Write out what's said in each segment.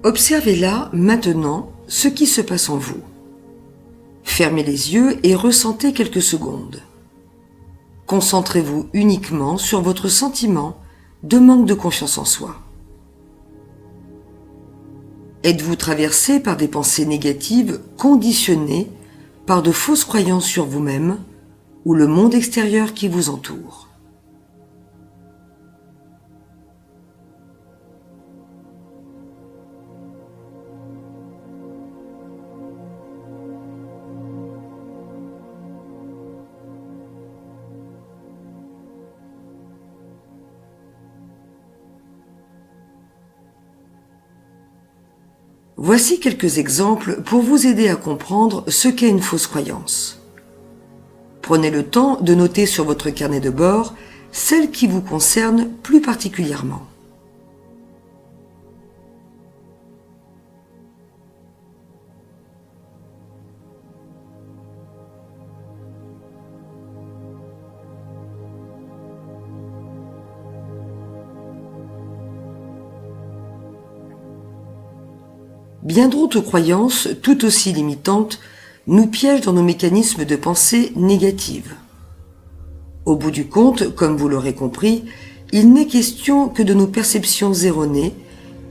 Observez là, maintenant, ce qui se passe en vous. Fermez les yeux et ressentez quelques secondes. Concentrez-vous uniquement sur votre sentiment de manque de confiance en soi. Êtes-vous traversé par des pensées négatives conditionnées par de fausses croyances sur vous-même ou le monde extérieur qui vous entoure ? Voici quelques exemples pour vous aider à comprendre ce qu'est une fausse croyance. Prenez le temps de noter sur votre carnet de bord celles qui vous concernent plus particulièrement. Bien d'autres croyances, tout aussi limitantes, nous piègent dans nos mécanismes de pensée négatives. Au bout du compte, comme vous l'aurez compris, il n'est question que de nos perceptions erronées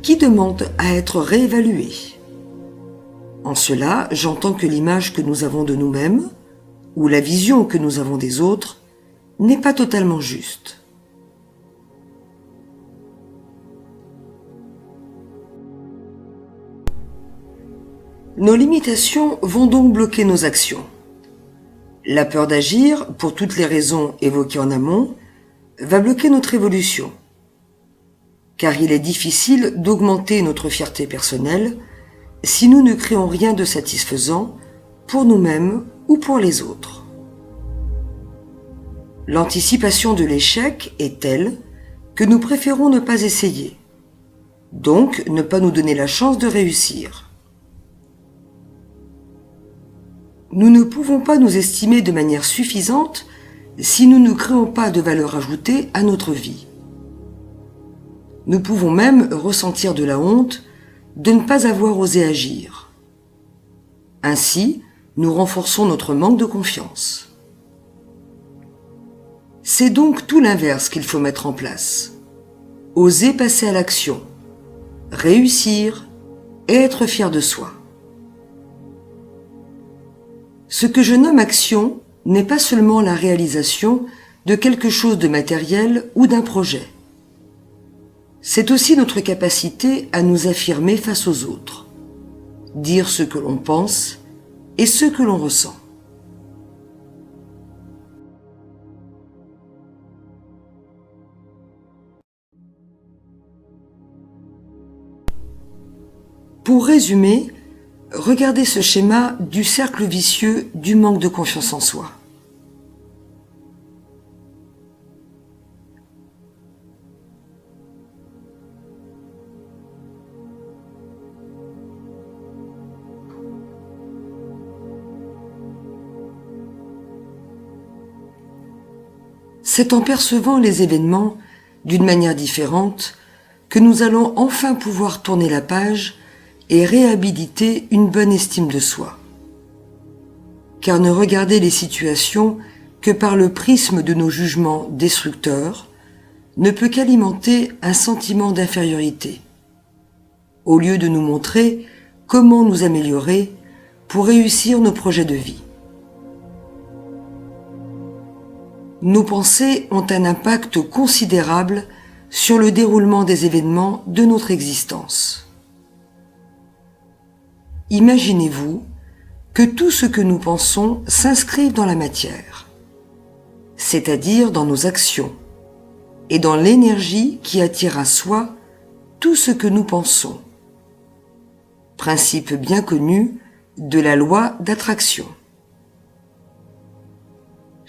qui demandent à être réévaluées. En cela, j'entends que l'image que nous avons de nous-mêmes, ou la vision que nous avons des autres, n'est pas totalement juste. Nos limitations vont donc bloquer nos actions. La peur d'agir, pour toutes les raisons évoquées en amont, va bloquer notre évolution. Car il est difficile d'augmenter notre fierté personnelle si nous ne créons rien de satisfaisant pour nous-mêmes ou pour les autres. L'anticipation de l'échec est telle que nous préférons ne pas essayer, donc ne pas nous donner la chance de réussir. Nous ne pouvons pas nous estimer de manière suffisante si nous ne créons pas de valeur ajoutée à notre vie. Nous pouvons même ressentir de la honte de ne pas avoir osé agir. Ainsi, nous renforçons notre manque de confiance. C'est donc tout l'inverse qu'il faut mettre en place. Oser passer à l'action, réussir et être fier de soi. Ce que je nomme action n'est pas seulement la réalisation de quelque chose de matériel ou d'un projet. C'est aussi notre capacité à nous affirmer face aux autres, dire ce que l'on pense et ce que l'on ressent. Pour résumer, regardez ce schéma du cercle vicieux du manque de confiance en soi. C'est en percevant les événements d'une manière différente que nous allons enfin pouvoir tourner la page et réhabiliter une bonne estime de soi. Car ne regarder les situations que par le prisme de nos jugements destructeurs ne peut qu'alimenter un sentiment d'infériorité, au lieu de nous montrer comment nous améliorer pour réussir nos projets de vie. Nos pensées ont un impact considérable sur le déroulement des événements de notre existence. Imaginez-vous que tout ce que nous pensons s'inscrive dans la matière, c'est-à-dire dans nos actions, et dans l'énergie qui attire à soi tout ce que nous pensons. Principe bien connu de la loi d'attraction.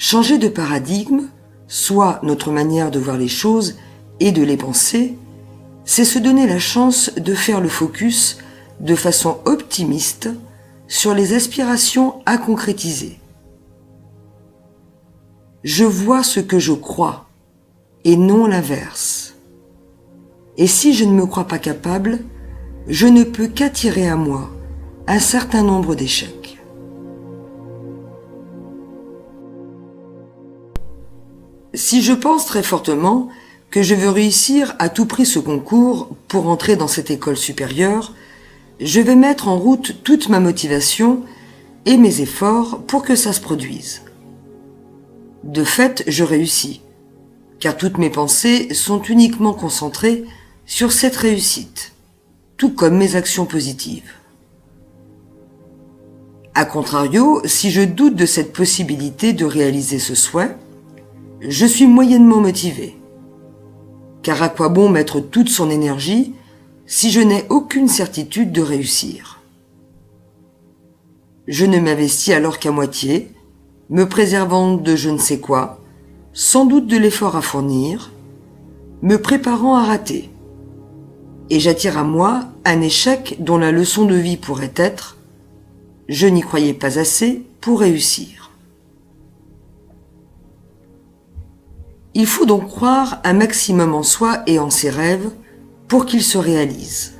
Changer de paradigme, soit notre manière de voir les choses et de les penser, c'est se donner la chance de faire le focus de façon optimiste sur les aspirations à concrétiser. Je vois ce que je crois et non l'inverse. Et si je ne me crois pas capable, je ne peux qu'attirer à moi un certain nombre d'échecs. Si je pense très fortement que je veux réussir à tout prix ce concours pour entrer dans cette école supérieure, je vais mettre en route toute ma motivation et mes efforts pour que ça se produise. De fait, je réussis, car toutes mes pensées sont uniquement concentrées sur cette réussite, tout comme mes actions positives. A contrario, si je doute de cette possibilité de réaliser ce souhait, je suis moyennement motivé. Car à quoi bon mettre toute son énergie si je n'ai aucune certitude de réussir? Je ne m'investis alors qu'à moitié, me préservant de je ne sais quoi, sans doute de l'effort à fournir, me préparant à rater. Et j'attire à moi un échec dont la leçon de vie pourrait être « Je n'y croyais pas assez pour réussir ». Il faut donc croire un maximum en soi et en ses rêves pour qu'ils se réalisent.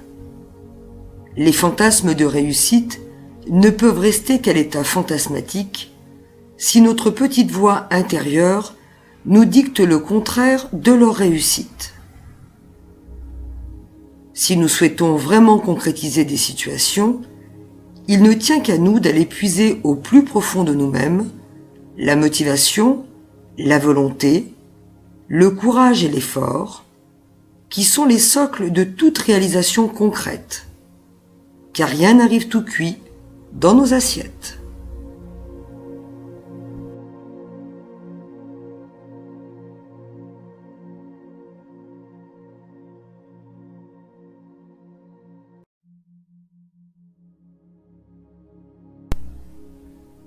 Les fantasmes de réussite ne peuvent rester qu'à l'état fantasmatique si notre petite voix intérieure nous dicte le contraire de leur réussite. Si nous souhaitons vraiment concrétiser des situations, il ne tient qu'à nous d'aller puiser au plus profond de nous-mêmes la motivation, la volonté, le courage et l'effort, qui sont les socles de toute réalisation concrète, car rien n'arrive tout cuit dans nos assiettes.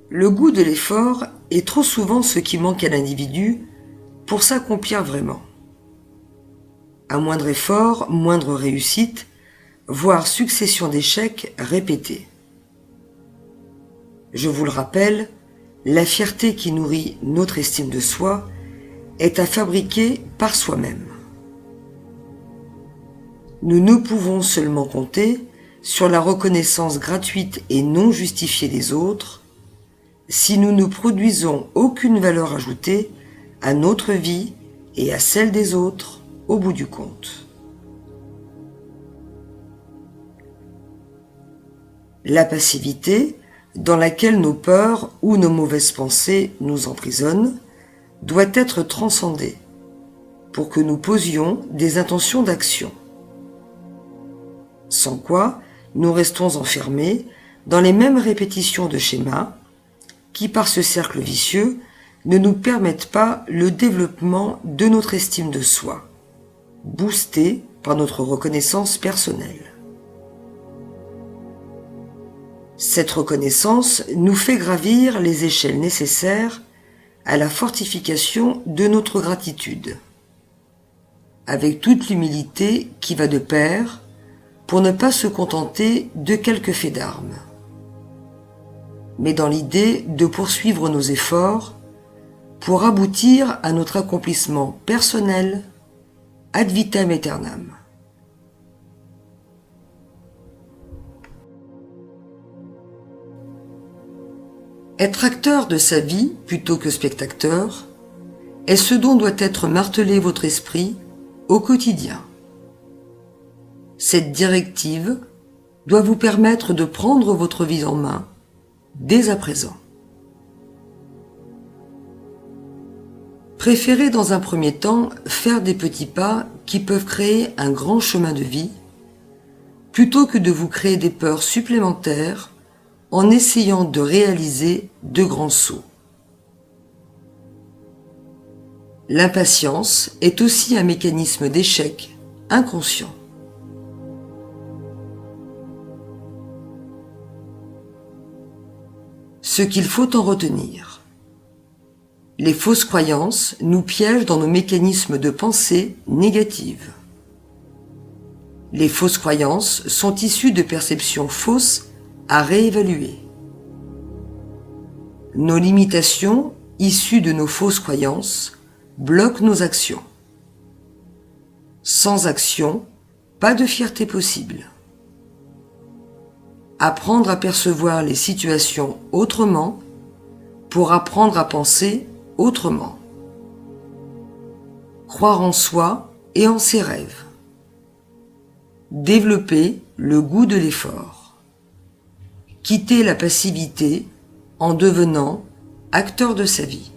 Le goût de l'effort est trop souvent ce qui manque à l'individu pour s'accomplir vraiment. À moindre effort, moindre réussite, voire succession d'échecs répétés. Je vous le rappelle, la fierté qui nourrit notre estime de soi est à fabriquer par soi-même. Nous ne pouvons seulement compter sur la reconnaissance gratuite et non justifiée des autres si nous ne produisons aucune valeur ajoutée à notre vie et à celle des autres au bout du compte. La passivité, dans laquelle nos peurs ou nos mauvaises pensées nous emprisonnent, doit être transcendée pour que nous posions des intentions d'action. Sans quoi, nous restons enfermés dans les mêmes répétitions de schémas qui, par ce cercle vicieux, ne nous permettent pas le développement de notre estime de soi, boostée par notre reconnaissance personnelle. Cette reconnaissance nous fait gravir les échelles nécessaires à la fortification de notre gratitude, avec toute l'humilité qui va de pair pour ne pas se contenter de quelques faits d'armes, mais dans l'idée de poursuivre nos efforts pour aboutir à notre accomplissement personnel ad vitam aeternam. Être acteur de sa vie plutôt que spectateur est ce dont doit être martelé votre esprit au quotidien. Cette directive doit vous permettre de prendre votre vie en main dès à présent. Préférez dans un premier temps faire des petits pas qui peuvent créer un grand chemin de vie, plutôt que de vous créer des peurs supplémentaires en essayant de réaliser de grands sauts. L'impatience est aussi un mécanisme d'échec inconscient. Ce qu'il faut en retenir. Les fausses croyances nous piègent dans nos mécanismes de pensée négatives. Les fausses croyances sont issues de perceptions fausses à réévaluer. Nos limitations, issues de nos fausses croyances, bloquent nos actions. Sans action, pas de fierté possible. Apprendre à percevoir les situations autrement pour apprendre à penser autrement. Croire en soi et en ses rêves. Développer le goût de l'effort. Quitter la passivité en devenant acteur de sa vie.